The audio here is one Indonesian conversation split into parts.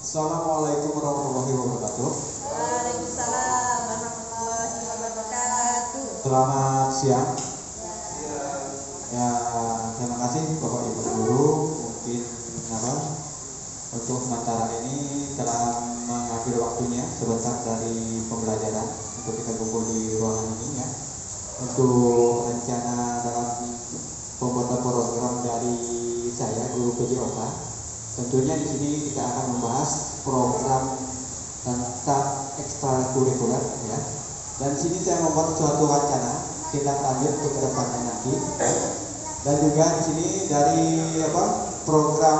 Assalamualaikum warahmatullahi wabarakatuh. Waalaikumsalam warahmatullahi wabarakatuh. Selamat siang. Ya, terima kasih Bapak Ibu Guru mungkin untuk sementara ini telah mengambil waktunya sebentar dari pembelajaran untuk kita kumpul di ruangan ini ya. Untuk rencana dalam pembuatan program dari saya Guru PJOK, tentunya di sini kita akan membahas program tentang ekstrakurikuler ya. Dan di sini saya membuat suatu wacana tindak lanjut untuk kedepannya nanti. Dan juga di sini dari program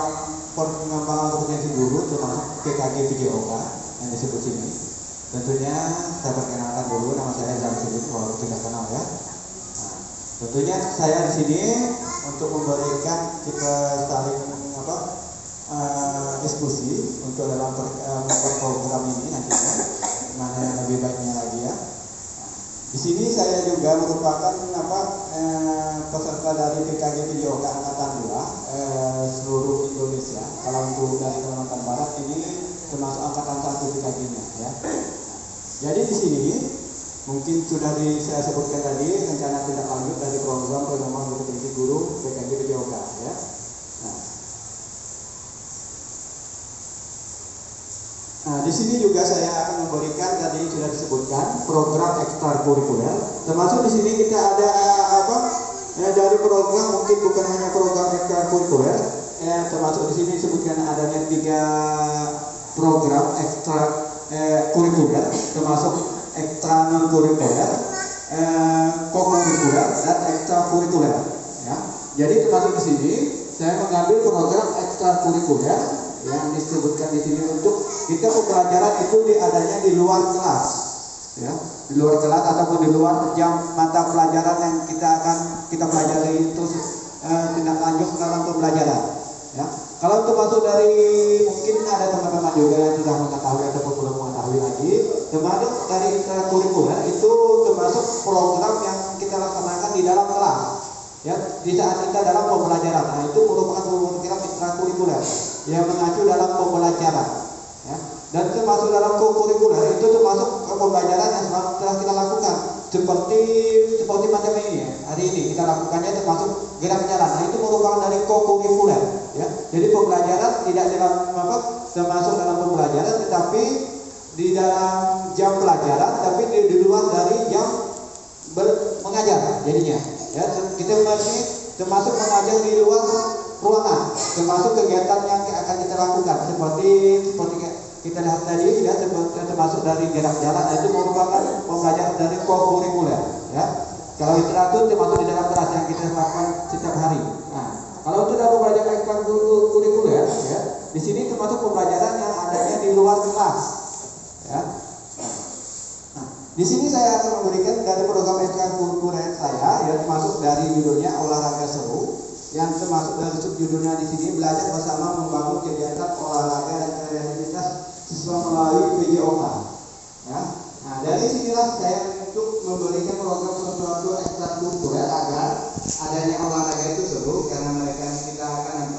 pengembangan kompetensi guru termasuk PKG PJOK yang disebut sini. Tentunya saya perkenalkan dulu, nama saya Zamsudin, walaupun tidak kenal ya. Nah, tentunya saya di sini untuk memberikan kita saling diskusi untuk dalam program ini nantinya mana yang lebih baiknya lagi ya. Di sini saya juga merupakan peserta dari PKG PJOK Angkatan 2 seluruh Indonesia. Kalau untuk dari Kalimantan Barat ini termasuk Angkatan 1 PKG-nya ya. Jadi di sini mungkin sudah saya sebutkan tadi rencana tindak lanjut dari program pengembangan kompetensi guru PKG PJOK ya. Nah, di sini juga saya akan memberikan tadi sudah disebutkan program ekstrakurikuler. Termasuk di sini kita ada dari program mungkin bukan hanya program ekstrakurikuler, termasuk di sini disebutkan adanya 3 program ekstrakurikuler, termasuk ekstra non kurikuler, kokurikuler dan ekstrakurikuler. Ya. Jadi termasuk di sini saya mengambil program ekstrakurikuler yang disebutkan di sini untuk kita pembelajaran itu adanya di luar kelas, ya, di luar kelas ataupun di luar jam mata pelajaran yang kita pelajari itu tindak lanjut dalam pembelajaran. Ya. Kalau termasuk dari mungkin ada teman-teman juga yang sudah mengetahui ataupun belum mengetahui lagi, termasuk dari ekstrakurikuler itu termasuk program yang kita laksanakan di dalam kelas. Ya, di saat kita dalam pembelajaran, nah itu merupakan program ekstrakurikuler yang mengacu dalam pembelajaran. Ya. Dan termasuk dalam kokurikuler itu termasuk pembelajaran yang telah kita lakukan seperti macam ini ya. Hari ini kita lakukannya termasuk gerak jalan. Nah itu merupakan dari kokurikuler. Ya. Jadi pembelajaran tidak termasuk dalam pembelajaran, tetapi di dalam jam pelajaran, tapi di luar dari jam mengajar jadinya. Ya, kita masih termasuk mengajar di luar ruangan, termasuk kegiatan yang akan kita lakukan seperti kita lihat tadi ya, termasuk dari gerak jalan. Itu merupakan pembelajaran dari kokurikuler ya. Kalau literatur termasuk di dalam kelas yang kita lakukan setiap hari. Nah, kalau itu dalam pembelajaran ekstrakurikuler ya, di sini termasuk pembelajaran yang adanya di luar kelas ya. Di sini saya akan memberikan dari program ekstrakurikuler saya yang termasuk dari judulnya olahraga seru, yang termasuk dari subjudulnya di sini belajar bersama membangun kegiatan olahraga dan kreativitas siswa melalui PJOK. Ya. Nah dari sinilah saya untuk memberikan program sesuatu ekstrakurikuler agar adanya olahraga itu seru, karena kita akan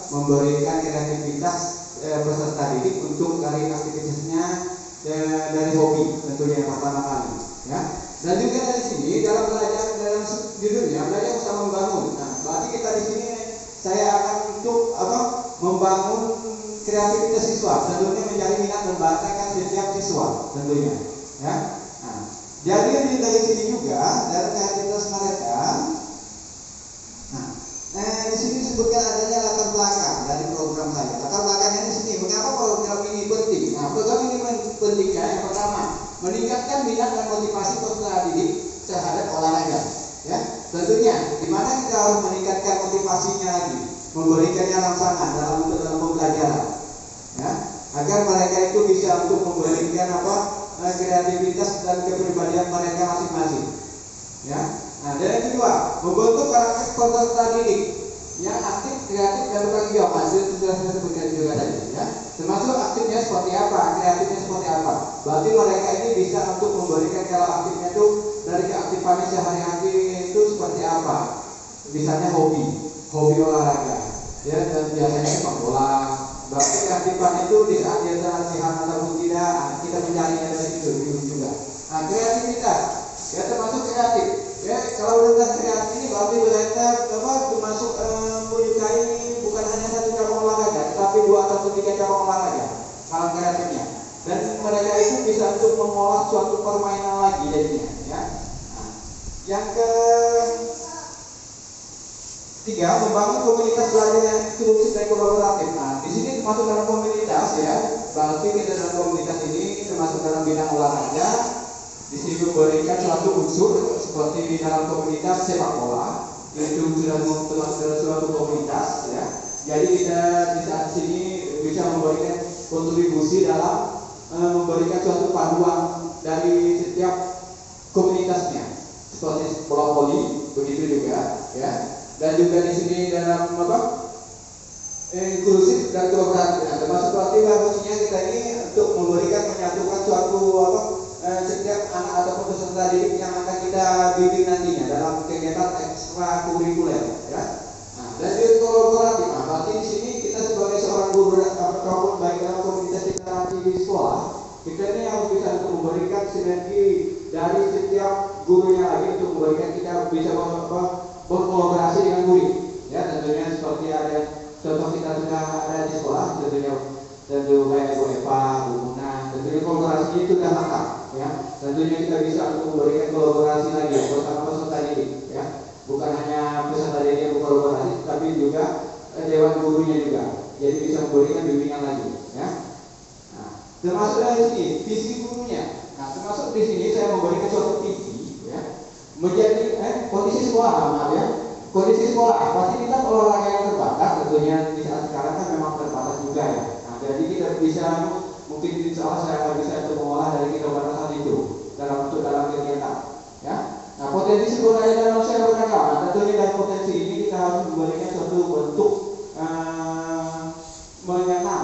memberikan kreativitas peserta didik untuk dari aktivitasnya dari hobi tentunya yang pertama kali ya. Dan juga dari sini dalam belajar dalam judulnya belajar bersama membangun. Nah, berarti kita di sini saya akan untuk membangun kreativitas siswa, tentunya mencari minat dan bakatkan setiap siswa tentunya ya. Nah, jadi dari sini juga dari kreativitas mereka. Nah, di sini disebutkan adanya latar belakang dari program saya. Latar belakangnya di sini, mengapa program ini penting? Nah, program ini pentingnya yang pertama, meningkatkan minat dan motivasi peserta didik terhadap olahraga. Ya, tentunya, di mana kita harus meningkatkan motivasinya lagi, memberikannya rangsangan dalam pembelajaran, ya, agar mereka itu bisa untuk memberikan kreativitas dan kepribadian mereka masing-masing. Ya. Nah, dan yang kedua, membentuk karakter peserta didik yang aktif, kreatif, dan bertanggung jawab. Itu sudah saya sebutkan juga tadi, ya. Termasuk aktifnya seperti apa, kreatifnya seperti apa. Berarti mereka ini bisa untuk memberikan kalau aktifnya itu dari keaktifannya sehari-hari itu seperti apa. Misalnya hobi olahraga, ya, dan biasanya sepak bola, berarti keaktifan itu di saat dia sehat ataupun tidak, kita mencarinya dari situ juga. Nah, kreativitas, ya termasuk kreatif. Ya, kalau udah kreatif ini berarti mereka termasuk menyukai bukan hanya satu cabang olahraga, tetapi 2 atau 3 cabang olahraga. Kalau kreatifnya, dan mereka itu bisa untuk mengolah suatu permainan lagi jadinya. Ya. Nah, yang ketiga, membangun komunitas belajar yang inklusif dan kolaboratif. Nah, di sini termasuk dalam komunitas ya. Berarti kita dalam komunitas ini termasuk dalam bidang olahraga. Di sini memberikan suatu unsur seperti di dalam komunitas sepak bola, itu sudah termasuk dalam suatu komunitas ya. Jadi kita di saat sini bisa memberikan kontribusi dalam memberikan suatu panduan dari setiap komunitasnya, seperti bola voli begitu juga ya. Dan juga di sini dalam inklusif dan kolaboratif. Nah, termasuk berarti fungsinya kita ini untuk memberikan menyatukan suatu setiap anak ataupun peserta didik yang akan kita bimbing nantinya dalam kegiatan ekstrakurikuler ya. Nah, dan juga kolaboratif. Nah, berarti di sini kita sebagai seorang guru ataupun baik dalam komunitas kita nanti di sekolah, kita ini harus bisa untuk memberikan sinergi dari setiap gurunya lagi untuk memberikan kita bisa berkolaborasi dengan guru ya. Tentunya seperti ada contoh kita sudah ada di sekolah, tentunya kayak Bu Eva, Bu Muna, tentunya kolaborasi itu sudah lengkap ya. Tentunya kita bisa untuk memberikan kolaborasi lagi bersama peserta didik ya. Bukan hanya peserta didik yang berkolaborasi, tapi juga dewan gurunya juga. Jadi bisa memberikan bimbingan lagi ya. Nah, termasuk dari sini visi gurunya. Nah, termasuk di sini saya memberikan suatu visi ya. Menjadi kondisi sekolah, maaf ya. Kondisi sekolah, fasilitas olahraga yang terbatas tentunya di saat sekarang kan memang terbatas juga ya. Nah, jadi kita bisa mungkin insya Allah saya akan bisa untuk mengolah dari keterbatasan itu dalam kegiatan ya. Nah, potensi sekolah dalam masyarakat beragama, tentunya dari potensi ini kita harus memberikan suatu bentuk mengenal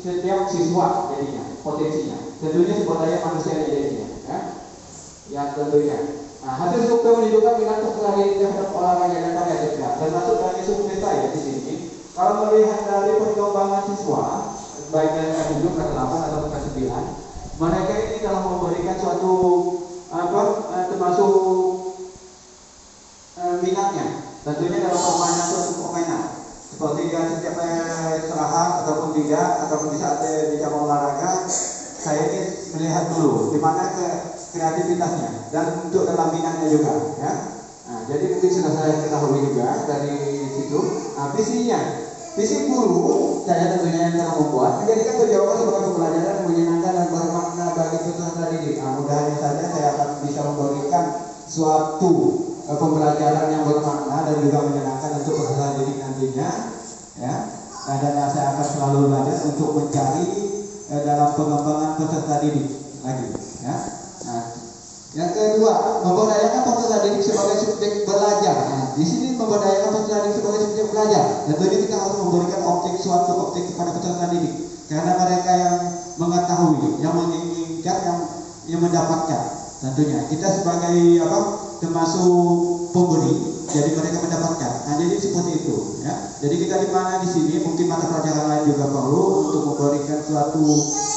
setiap siswa jadinya potensinya. Tentunya sumber daya manusia jadinya ya. Yang tentunya. Nah, hasil survei menunjukkan minat peserta didik terhadap olahraga dan karya cerdas. Termasuk dari survei saya di sini, kalau melihat dari perkembangan siswa, baik dari K7, K8 atau K9, mereka ini telah memberikan suatu termasuk minatnya. Tentunya dalam permainan suatu permainan, seperti setiap istirahat ataupun tidak, ataupun di saat di cabang olahraga, saya ini melihat dulu di mana kreativitasnya dan untuk dalam minatnya juga ya. Nah, jadi mungkin sudah saya ketahui juga dari situ. Nah, visi guru saya tentunya yang telah membuat menjadikan perjawaban sebagai pembelajaran yang menyenangkan dan bermakna bagi peserta didik. Nah, mudah-mudahan saja saya akan bisa memberikan suatu pembelajaran yang bermakna dan juga menyenangkan untuk peserta didik nantinya ya. Nah, dan saya akan selalu belajar untuk mencari dalam pengembangan peserta didik lagi ya. Nah, yang kedua, memberdayakan peserta didik sebagai subjek belajar. Nah, di sini memberdayakan peserta didik sebagai subjek belajar. Tentunya kita harus memberikan suatu objek kepada peserta didik, karena mereka yang mengetahui, yang menginginkan, yang mendapatkan. Tentunya kita sebagai termasuk pemberi, jadi mereka mendapatkan. Nah, jadi seperti itu ya. Jadi kita di mana di sini mungkin mata pelajaran lain juga perlu untuk memberikan suatu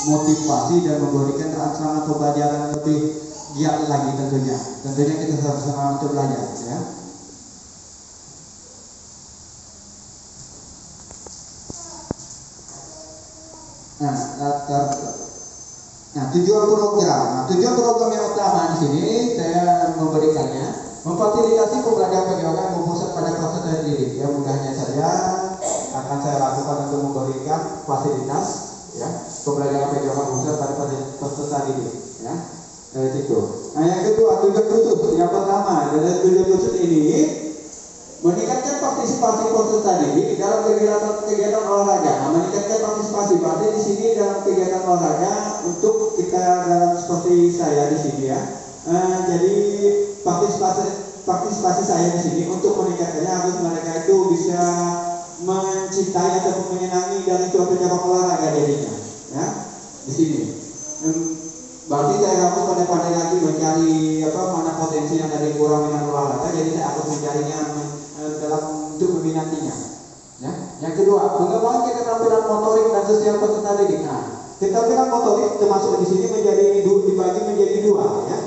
motivasi dan memberikan rangsangan pembelajaran lebih giat lagi tentunya kita sama-sama untuk belajar ya. Tujuan program yang utama di sini saya memberikannya memfasilitasi pembelajaran kegiatan berpusat pada peserta didik. Ya, mudahnya saja akan saya lakukan untuk memberikan fasilitas ya pembelajaran kegiatan berpusat pada peserta didik ya. Dari situ. Nah, yang kedua, tujuan khusus. Yang pertama, dari tujuan khusus ini meningkatkan partisipasi peserta didik dalam kegiatan olahraga. Nah, meningkatkan partisipasi berarti di sini dalam kegiatan olahraga untuk kita dalam seperti saya di sini ya. Jadi partisipasi saya di sini untuk meningkatkannya harus mereka itu bisa mencintai atau menyenangi dari suatu cabang olahraga jadinya ya di sini. Berarti saya harus pandai-pandai lagi mencari mana potensi yang ada di kurang minat olahraga, jadi saya harus mencarinya dalam untuk meminatinya ya. Yang kedua, pengembangan keterampilan motorik dan sosial peserta didik. Nah, keterampilan motorik termasuk di sini dibagi menjadi dua, ya.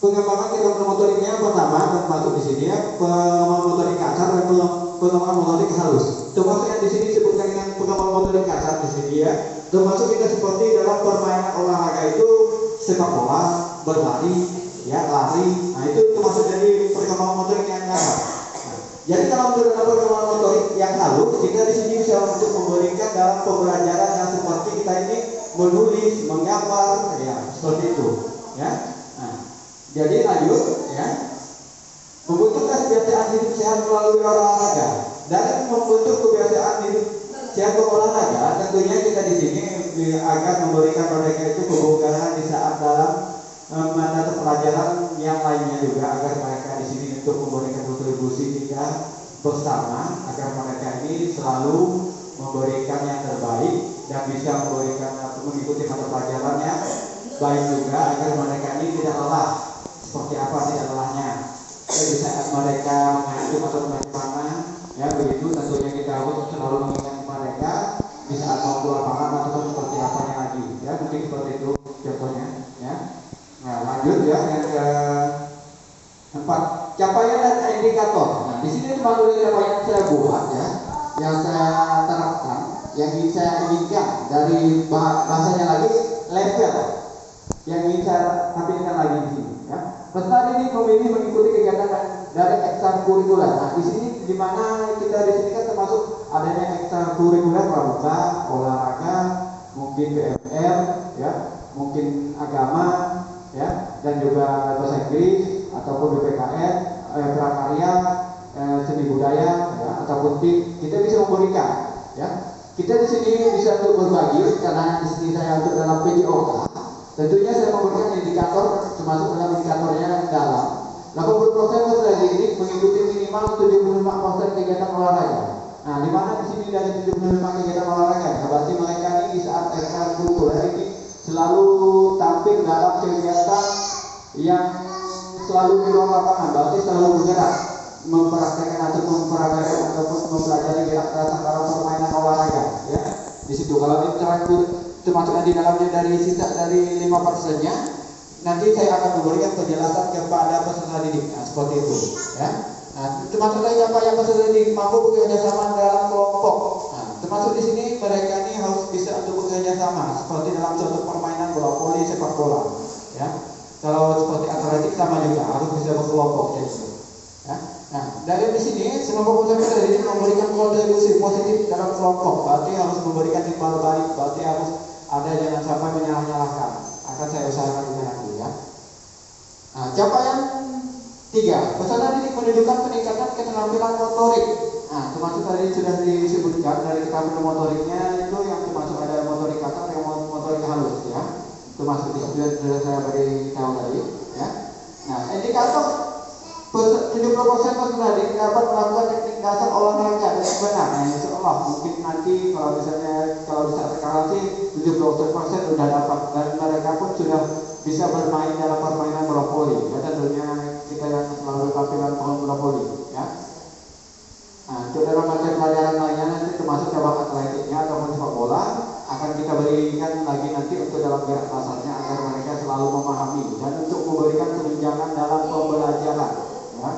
Pengembangan keterampilan motoriknya yang pertama termasuk di sini ya, pengembangan motorik kasar dan pengembangan motorik halus. Termasuk yang di sini disebutkan dengan pengembangan motorik kasar di sini ya. Termasuk kita seperti dalam permainan olahraga itu sepak bola, berlari, ya lari. Nah itu termasuk dari perkembangan motorik yang kasar. Nah, jadi kalau untuk dalam perkembangan motorik yang halus, kita di sini bisa untuk memberikan dalam pembelajaran yang seperti kita ini menulis, menggambar, ya seperti itu, ya. Nah, jadi lanjut, ya. Membentuk kebiasaan hidup sehat melalui olahraga. Dan membentuk kebiasaan hidup sehat berolahraga, tentunya kita di sini agar memberikan mereka itu kebugaran di saat dalam mata pelajaran yang lainnya juga, agar mereka di sini untuk memberikan kontribusi kita bersama, agar mereka ini selalu memberikan yang terbaik dan bisa memberikan mengikuti mata pelajaran yang baik juga, agar mereka ini tidak lelah. Seperti apa tidak lelahnya? Di saat mereka menghitung atau bagaimana, ya begitu tentunya kita harus selalu mengingat mereka di saat mau keluar lapangan atau seperti apanya lagi, ya mungkin seperti itu contohnya, ya. Nah lanjut ya yang keempat, capaian dan indikator. Nah di sini termasuk dari capaian yang saya buat ya, yang saya terapkan, yang ingin saya inginkan dari bahasanya lagi level yang ingin saya tampilkan lagi di sini. Ya. Peserta didik memilih mengikuti kegiatan dari ekstrakurikuler. Nah, di sini di mana kita di sini kan termasuk adanya ekstrakurikuler pramuka, olahraga, mungkin BMR, ya, mungkin agama, ya, dan juga bahasa Inggris ataupun BPKN, prakarya, seni budaya, ya, ataupun TIP. Kita bisa memberikan, ya. Kita di sini bisa untuk berbagi karena di sini saya untuk dalam PJOK. Tentunya saya memberikan indikator, termasuk dalam indikatornya yang dalam 80% peserta didik mengikuti minimal 75% kegiatan olahraga. Nah, di mana di sini dari 75 kegiatan olahraga, berarti mereka ini di saat ekstrakurikuler ini selalu tampil dalam kegiatan yang selalu di luar lapangan, berarti selalu bergerak, mempraktekkan ataupun mempelajari gerak dasar dalam permainan olahraga, ya. Di situ kalau termasuk di dalamnya dari sisa dari 5%-nya, nanti saya akan memberikan penjelasan kepada peserta didik. Nah, seperti itu, ya. Nah, termasuk dari apa yang peserta didik mampu bekerja sama dalam kelompok. Nah, termasuk di sini mereka ini harus bisa untuk bekerja sama, seperti dalam contoh permainan bola voli, sepak bola, ya. Kalau seperti atletik sama juga harus bisa berkelompok, ya. Nah, dari di sini semua peserta didik memberikan kontribusi positif dalam kelompok, berarti harus memberikan timbal balik, berarti harus ada jangan sampai menyalah-nyalahkan. Akan saya usahakan juga nanti, ya. Nah, capaian 3, peserta didik menunjukkan peningkatan keterampilan motorik. Nah, termasuk tadi sudah disebutkan dari keterampilan motoriknya itu yang termasuk ada motorik kasar, yang motorik halus, ya. Termasuk di sudah saya beri tahu tadi, ya. Nah, indikator 70% peserta didik dapat melakukan teknik dasar olahraga dengan benar. Nah, insya Allah mungkin nanti kalau bisa sekarang sih 70% sudah dapat, dan mereka pun sudah bisa bermain dalam permainan bola voli. Ya, tentunya kita yang selalu tampilan bola voli, ya. Nah, untuk dalam macam pelajaran lainnya nanti termasuk cabang atletiknya ataupun sepak bola akan kita berikan lagi nanti untuk dalam gerak dasarnya agar mereka selalu memahami dan untuk memberikan penunjangan dalam pembelajaran. Ya.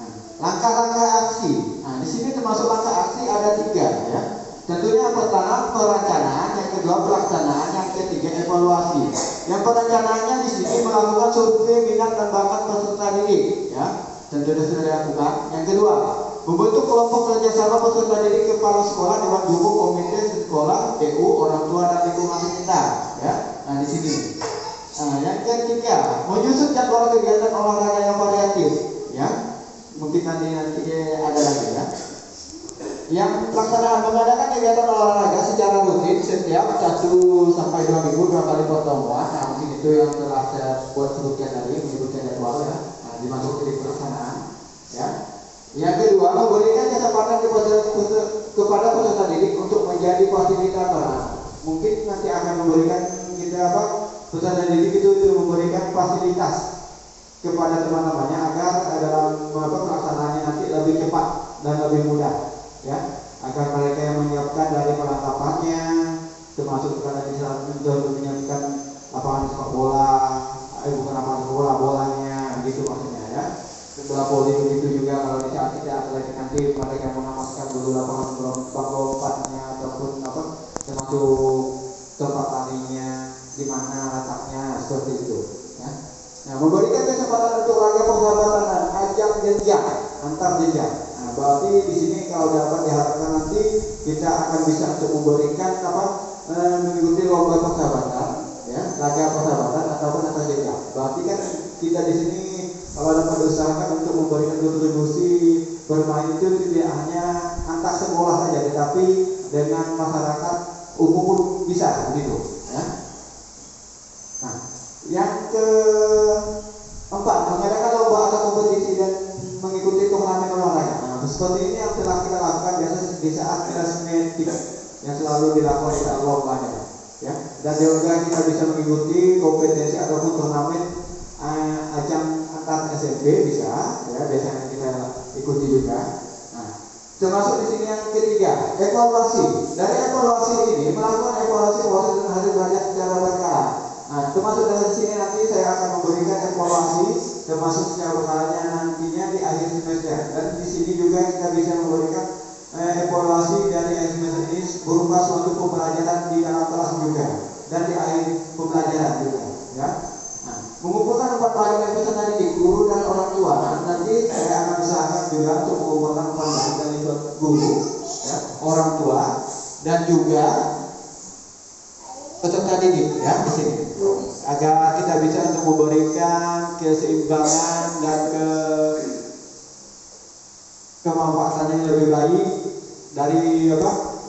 Nah, langkah-langkah aksi. Nah, di sini termasuk langkah aksi ada 3, ya. Tentunya yang pertama perencanaan, yang kedua pelaksanaan, yang ketiga evaluasi. Yang perencanaannya di sini melakukan survei minat dan bakat peserta didik, ya. Tentunya sudah dilakukan. Yang kedua, membentuk kelompok kerjasama peserta didik, kepala sekolah, dewan guru, komite sekolah, PU, orang tua dan lingkungan sekitar, ya. Nah, di sini. Nah, yang ketiga, menyusun jadwal kegiatan olahraga yang variatif, ya. Mungkin nanti ada lagi, ya. Yang pelaksanaan mengadakan kegiatan olahraga secara rutin setiap 1 sampai 2 minggu 2 kali pertemuan. Nah, mungkin itu yang telah saya buat sebutkan tadi, menyebutkan jadwal, ya. Nah, dimasuk ke pelaksanaan, ya. Yang kedua, memberikan kesempatan kepada peserta didik untuk menjadi fasilitator. Nah, mungkin nanti akan memberikan kita peserta didik itu memberikan fasilitas kepada teman-temannya agar dalam pelaksanaannya nanti lebih cepat dan lebih mudah, ya, agar mereka yang menyiapkan dari perlengkapannya, termasuk kepada untuk menyiapkan lapangan sepak bola, bukan lapangan sepak bola, bolanya, gitu maksudnya, ya. Bola voli begitu juga kalau di saat kita atletik nanti mereka mengamaskan dulu lapangan lompatnya ataupun termasuk tempat larinya, di mana letaknya, seperti itu, ya. Nah, memberikan kesempatan untuk laga persahabatan dan ajang jenjang antar jenjang. Nah, berarti di sini kalau dapat diharapkan nanti kita akan bisa untuk memberikan mengikuti lomba persahabatan, ya, laga persahabatan ataupun antar jenjang. Berarti kan kita di sini kalau dapat diusahakan untuk memberikan kontribusi bermain itu tidak hanya antar sekolah saja, tetapi dengan masyarakat umum pun bisa begitu, ya. Nah, yang keempat, mengadakan lomba atau kompetisi dan mengikuti turnamen olahraga. Nah, seperti ini yang telah kita lakukan biasanya di saat klasmetik yang selalu dilakukan di saat lombanya, ya. Dan juga kita bisa mengikuti kompetensi ataupun turnamen ajang antar SMP bisa, ya, biasanya kita ikuti juga. Nah, termasuk di sini yang ketiga, evaluasi. Dari evaluasi ini melakukan evaluasi proses dan hasil belajar secara berkala. Nah, termasuk dari sini nanti saya akan memberikan evaluasi termasuk secara berkalanya nantinya di akhir semester. Dan di sini juga kita bisa memberikan evaluasi dari akhir semester ini berupa suatu pembelajaran di dalam kelas juga dan di akhir pembelajaran juga, ya. Nah, mengumpulkan 4 bagian yang peserta didik, guru dan orang tua. Nah, nanti saya akan usahakan juga untuk mengumpulkan 4 bagian dari guru, ya, orang tua dan juga peserta didik, ya, di sini, agar kita bisa untuk memberikan keseimbangan dan kemanfaatan yang lebih baik dari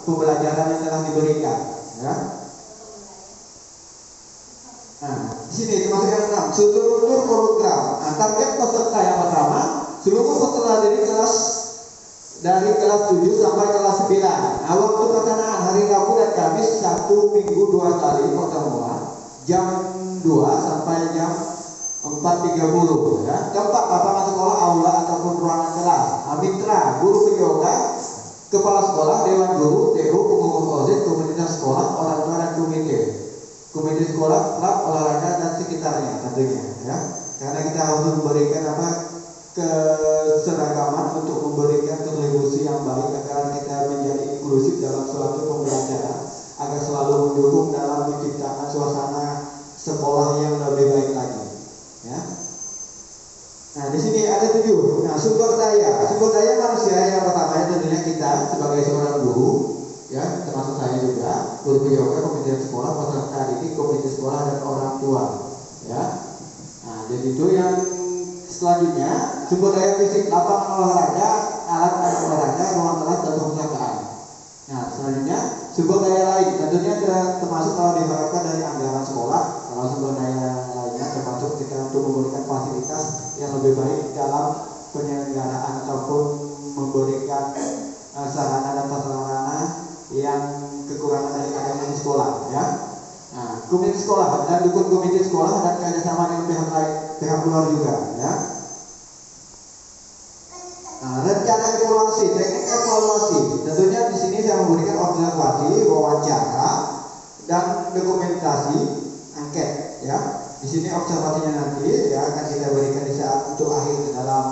pembelajaran yang telah diberikan, ya. Nah, di sini termasuk yang 6, struktur program. Nah, target peserta yang pertama, seluruh peserta dari kelas 7 sampai kelas 9. Nah, waktu pelaksanaan hari Rabu dan Kamis 1 minggu 2 kali pertemuan jam 2 sampai jam 4.30, ya. Tempat lapangan sekolah, aula ataupun ruangan kelas. Mitra, guru penyoga, kepala sekolah, dewan guru, TU, pengurus OSIS, komunitas sekolah, orang tua dan komite sekolah, klub olahraga dan sekitarnya tentunya, ya. Karena kita harus memberikan keseragaman untuk memberikan kontribusi yang baik agar kita menjadi inklusif dalam suatu pembelajaran, agar selalu mendukung dalam menciptakan suasana sekolah yang lebih baik lagi, ya. Nah, di sini ada 7. Nah, sumber daya manusia yang pertama tentunya kita sebagai seorang guru, ya, termasuk saya juga, guru penyoga, komite sekolah, peserta didik, komite sekolah dan orang tua, ya. Nah, jadi itu yang selanjutnya, sumber daya fisik, lapangan olahraga, alat olahraga, ruang kelas dan perpustakaan. Nah, selanjutnya sumber daya lain, tentunya termasuk kalau diharapkan dari anggaran sekolah. Kalau sumber daya lainnya termasuk kita untuk memberikan fasilitas yang lebih baik dalam penyelenggaraan ataupun memberikan sarana dan prasarana yang kekurangan dari adanya di sekolah, ya. Nah, komite sekolah dan dukung komite sekolah dan kerjasama dengan pihak lain, pihak luar juga, ya. Nah, rencana evaluasi, teknik evaluasi. Tentunya di sini saya memberikan observasi, wawancara, dan dokumentasi, angket, ya. Di sini observasinya nanti, ya, akan kita berikan di saat untuk akhir dalam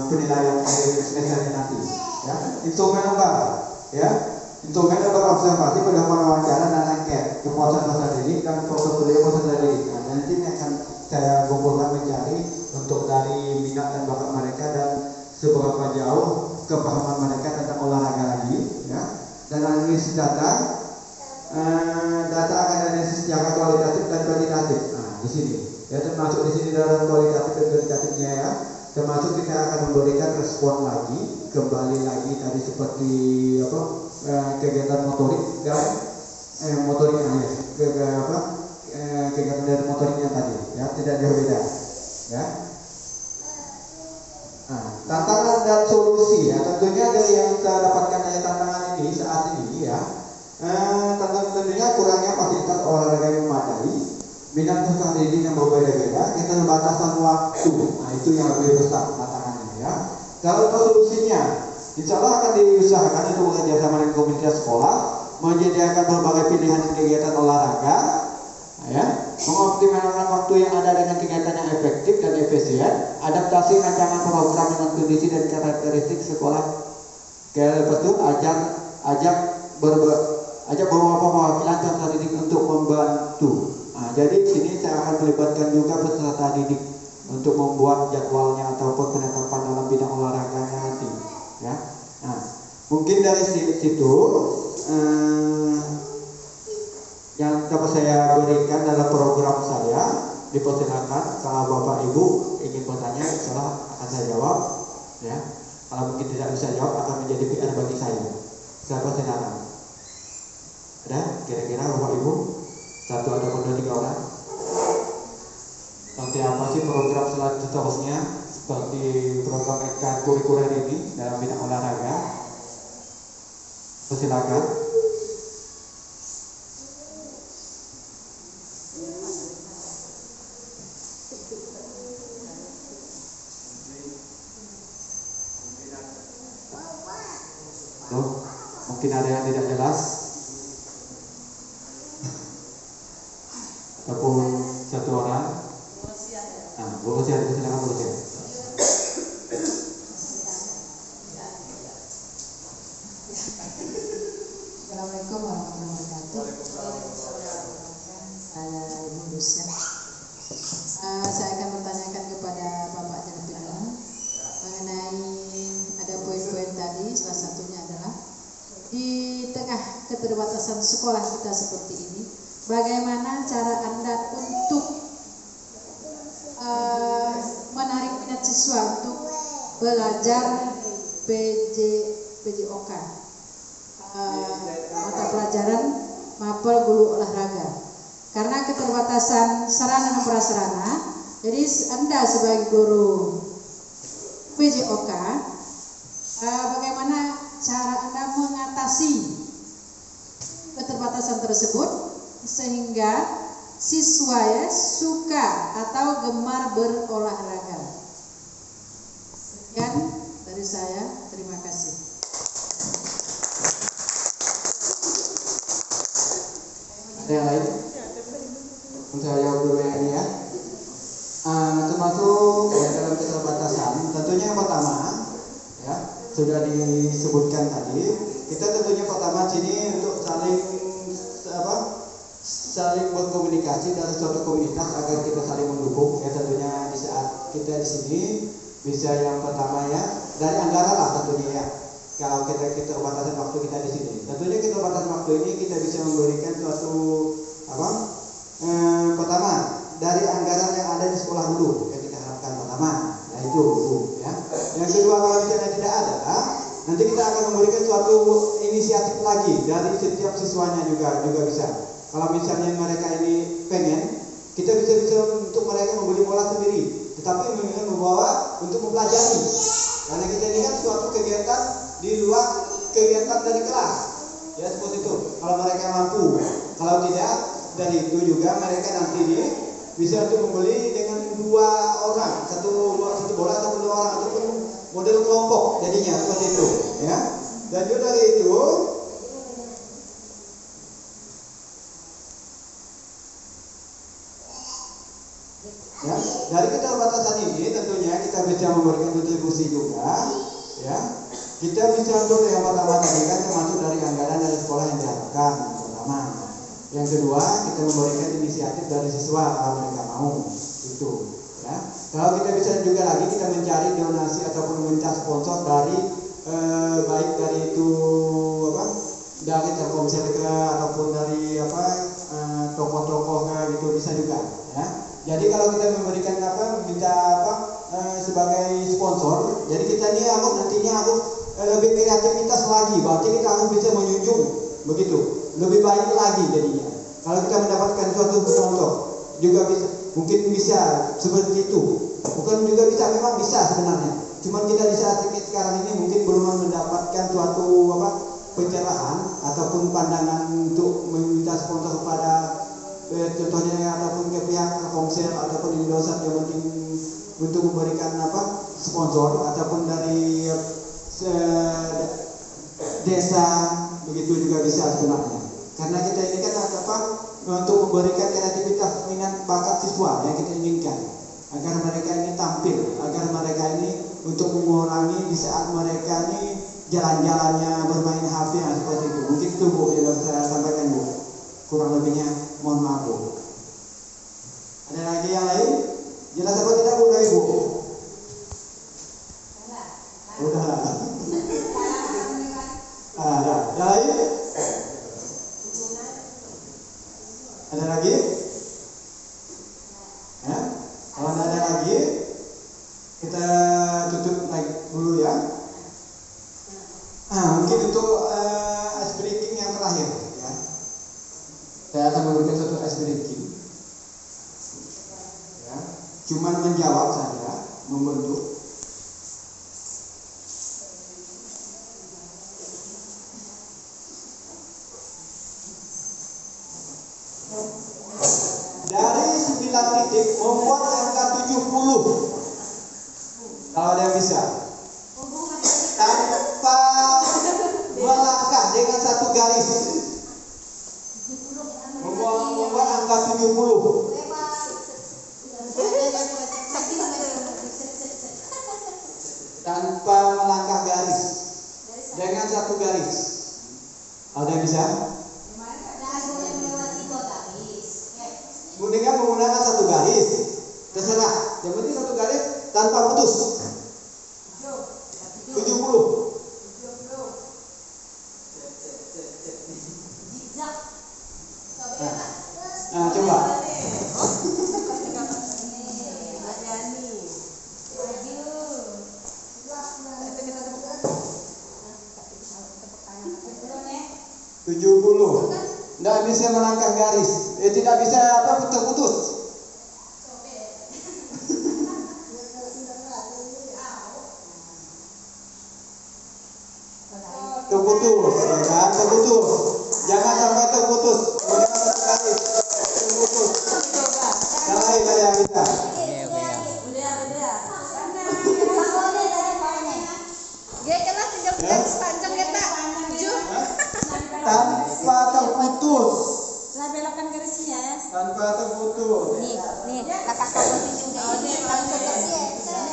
penilaian akhir semester nanti, ya. Instrumen apa, ya? Instrumen observasi, pedoman wawancara dan angket, kepuasan peserta didik dan portofolio peserta didik. Nah, nanti ini akan saya kumpulkan mencari untuk dari minat dan bakat mereka dan seberapa jauh kepahaman mereka tentang olahraga lagi, ya. Dan analisis data akan analisis secara kualitatif dan kuantitatif. Nah, di sini, ya, termasuk di sini dalam kualitatif dan kuantitatifnya, ya. Termasuk kita akan memberikan respon lagi, kembali lagi tadi seperti kegiatan motorik dan motoriknya, kegiatan dari motoriknya tadi, ya, tidak jauh beda, ya. Nah, tantangan dan solusi, ya, tentunya dari yang kita dapatkan dari tantangan ini saat ini, ya, tentunya kurangnya fasilitas olahraga yang memadai, minat peserta didik yang berbeda-beda, keterbatasan waktu, nah itu yang lebih besar tantangannya ya. Kalau untuk solusinya, insya Allah akan diusahakan itu bekerja sama dengan komunitas sekolah, menyediakan berbagai pilihan kegiatan olahraga, ya, mengoptimalkan waktu yang ada dengan kegiatan yang efektif dan efisien, adaptasi rancangan program dengan kondisi dan karakteristik sekolah, betul, ajak beberapa perwakilan peserta didik untuk membantu. Nah, jadi di sini saya akan melibatkan juga peserta didik untuk membuat jadwalnya ataupun penetapan dalam bidang olahraganya nanti, ya. Nah, mungkin dari situ yang dapat saya berikan dalam program saya. Dipersilakan kalau Bapak Ibu ingin bertanya, insyaallah akan saya jawab, ya. Kalau mungkin tidak bisa jawab akan menjadi PR bagi saya. Saya persilakan. Ada kira-kira Bapak Ibu? Satu ataupun dua, tiga orang. Seperti apa sih program seterusnya seperti program ekstrakurikuler ini dalam bidang olahraga? Persilakan. Mungkin ada yang tidak jelas ataupun satu orang. Nah, Bu Rosia, silakan Bu Rosia. Assalamualaikum warahmatullahi wabarakatuh. Saya Ibu Lucia. Saya akan bertanyakan kepada Bapak Jantino mengenai ada poin-poin tadi. Salah satunya adalah di tengah keterbatasan sekolah kita seperti ini, bagaimana cara Anda untuk menarik minat siswa untuk belajar PJOK, mata pelajaran mapel guru olahraga, karena keterbatasan sarana dan prasarana. Jadi Anda sebagai guru PJOK, bagaimana cara Anda mengatasi keterbatasan tersebut sehingga siswa ya suka atau gemar berolahraga? Sekian dari saya, terima kasih. Ada yang lain? Saya jawab dulu yang ini ya. Termasuk ya, dalam keterbatasan, tentunya yang pertama ya sudah disebutkan tadi. Kita tentunya pertama sini untuk saling berkomunikasi dalam suatu komunitas agar kita saling mendukung. Ya tentunya di saat kita di sini bisa yang pertama ya dari anggaran lah tentunya ya. Kalau kita keterbatasan waktu kita di sini, tentunya keterbatasan waktu ini kita bisa memberikan suatu pertama dari anggaran yang ada di sekolah dulu yang kita harapkan pertama, yaitu ya. Yang kedua, kalau misalnya tidak ada, nanti kita akan memberikan suatu inisiatif lagi dari setiap siswanya juga bisa. Kalau misalnya mereka ini pengen, kita bisa untuk mereka membeli bola sendiri, tetapi ingin membawa untuk mempelajari. Karena kita ini kan suatu kegiatan di luar kegiatan dari kelas, ya seperti itu. Kalau mereka mampu, kalau tidak dari itu juga mereka nanti bisa untuk membeli dengan dua orang, satu bola atau dua orang ataupun model kelompok jadinya seperti itu, ya. Dan juga dari itu ya, dari keterbatasan ini tentunya kita bisa memberikan kontribusi juga, ya. Kita bisa untuk yang pertama tadi kan termasuk dari anggaran dari sekolah yang diharapkan yang pertama. Yang kedua, kita memberikan inisiatif dari siswa kalau mereka mau, itu, ya. Kalau kita bisa juga lagi kita mencari donasi ataupun meminta sponsor dari baik dari itu dari Telkomsel ataupun dari tokoh-tokoh gitu bisa juga, ya. Jadi kalau kita memberikan minta sebagai sponsor, jadi kita ini nantinya harus lebih kreativitas lagi, berarti kita harus bisa menjunjung begitu, lebih baik lagi jadinya. Kalau kita mendapatkan suatu sponsor juga bisa, mungkin bisa seperti itu, bukan juga bisa, memang bisa sebenarnya. Cuman kita di saat sekarang ini mungkin belum mendapatkan suatu pencerahan ataupun pandangan untuk meminta sponsor kepada contohnya ataupun ke pihak Telkomsel ataupun Indosat yang penting untuk memberikan sponsor ataupun dari desa, begitu juga bisa sebenarnya. Karena kita ini kan untuk memberikan kreativitas minat bakat siswa yang kita inginkan, agar mereka ini tampil, agar mereka ini untuk mengurangi di saat mereka ini jalan-jalannya bermain HP seperti itu. Mungkin itu Bu yang dapat saya sampaikan Bu. Kurang lebihnya mohon maaf Bu. Ada lagi yang lain? Jelas apa tidak Bu dari Bu? Udah. Ada. Yang lain? Ada lagi? Ya? Kalau tidak ada lagi, kita tutup dulu ya. Mungkin untuk ice breaking yang terakhir ya. Saya akan memberikan satu ice breaking. Ya. Cuman menjawab saja, membentuk. Dari 9 titik membuat angka 70. Kalau ada yang bisa. Tanpa melangkah dengan satu garis. Membuat angka 70. Tanpa melangkah garis. Dengan satu garis. Ada yang bisa? Dengan menggunakan satu garis, terserah. Yang penting satu garis tanpa putus. 70. Nah, coba. Tidak bisa melangkah garis, tidak bisa putus-putus. Terputus, ya kan? Terputus. Jangan sampai terputus. Menggunakan satu garis. Terputus. Yang lain ada yang bisa. Tanpa terputus. Belokkan garisnya ya. Tanpa terputus. Nih, kakak kamu juga.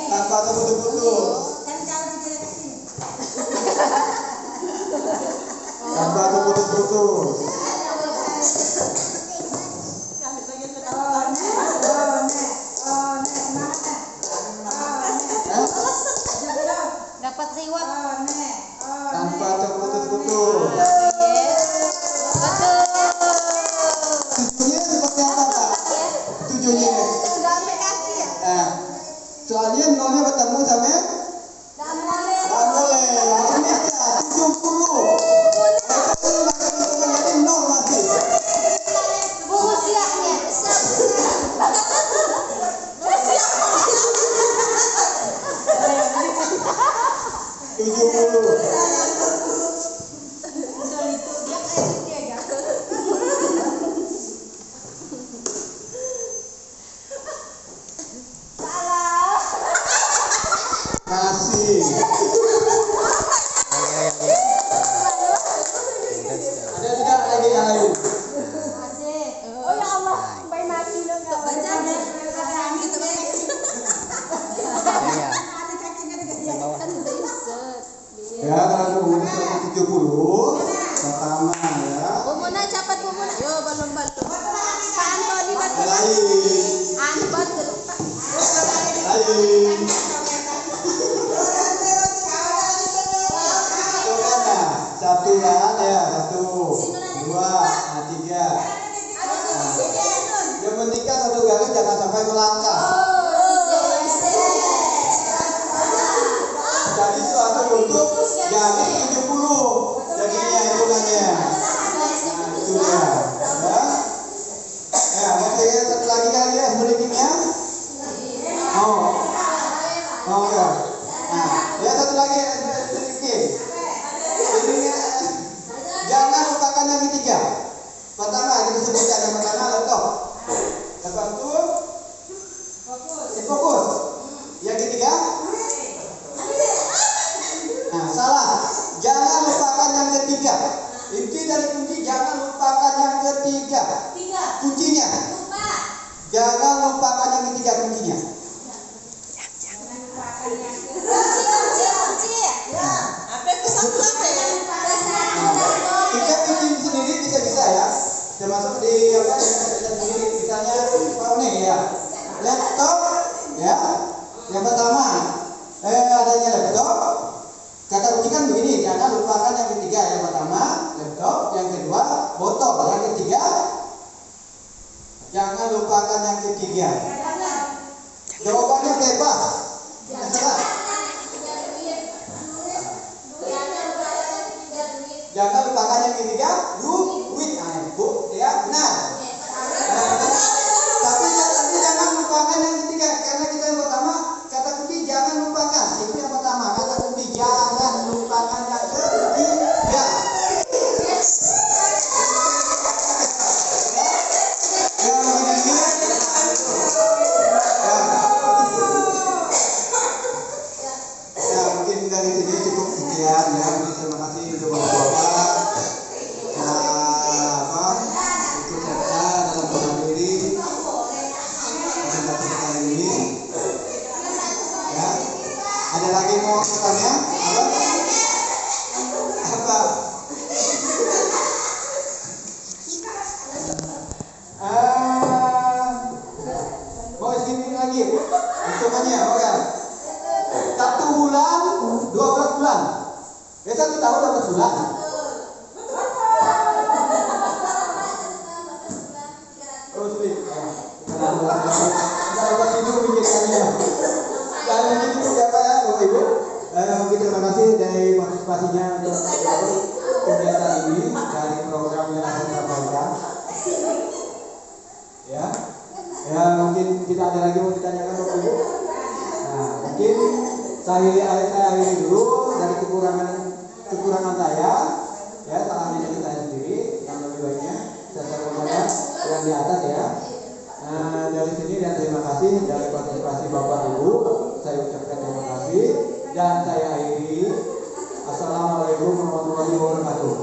Tanpa terputus. Kan kau juga kasih. Tanpa terputus. Dapat reward. Tanpa terputus. Tujuannya seperti apa Pak? Tujuannya? Soalnya nolnya bertemu sama? Tidak boleh. Ini bisa 70. Jadi nol masih. Bungkus ya. 70. Kasih. Ada tidak lagi yang lain? Oh ya Allah, sampai mati lo enggak baca. Ya, kalau umur 70 pertama ya. Bumuna cepat bumuna. Yo balon-balon. Panto di batu. Lain. Anbat. Lain. Satu ya, satu, dua, tiga. Yang penting kan satu garis jangan sampai melangkah. Jadi suatu bentuk garis 70. Jadinya hitungannya. Itu ya. Ya, mau saya satu lagi kali ya sedikitnya. Oh ya. Nah, ya satu lagi sedikit. Jangan lupakan yang ketiga. Pertama kita sebutkan yang pertama letok. ketiga. Inti dari kunci, jangan lupakan yang ketiga. Kuncinya. Jangan lupakan yang ketiga kuncinya. Kita bikin sendiri bisa ya. Termasuk di apa sendiri, misalnya nih ya. Laptop ya. Yang pertama adanya laptop. Kata kunci kan begini, jangan lupakan yang ketiga. Yang pertama laptop, yang kedua botol, yang ketiga jangan lupakan yang ketiga. Jawabannya bebas. Terserah. Jangan lupakan yang ketiga, duit. Bu, ya benar. Tapi jangan lupakan yang ketiga, karena kita yang pertama kata kunci jangan lupakan. Itu yang pertama, kata kunci jangan lupakan yang ketiga. Ya mungkin dari sini cukup sekian ya. Terima kasih untuk Bapak. Ikut serta dalam menghadiri presentasi kali ini. Ya, ada lagi mau bertanya? Apa? Mau sini lagi? Hitungannya, oke. 1 bulan, 12 bulan. 1 tahun 12 bulan. Oh, sulit. Kita tidur pikirkannya. Dan ini juga Pak ya, Bapak Ibu. Mungkin terima kasih dari partisipasinya untuk kegiatan ini dari program yang akan disampaikan. Ya, mungkin tidak ada lagi mau ditanyakan Bapak Ibu. Nah, mungkin saya akhiri dulu dari kekurangan saya. Ya, salahnya dari saya sendiri. Yang lebih baiknya saya sampaikan yang di atas ya. Dari sini dan terima kasih dari partisipasi Bapak Ibu. Saya ucapkan terima kasih dan saya akhiri. Assalamualaikum warahmatullahi wabarakatuh.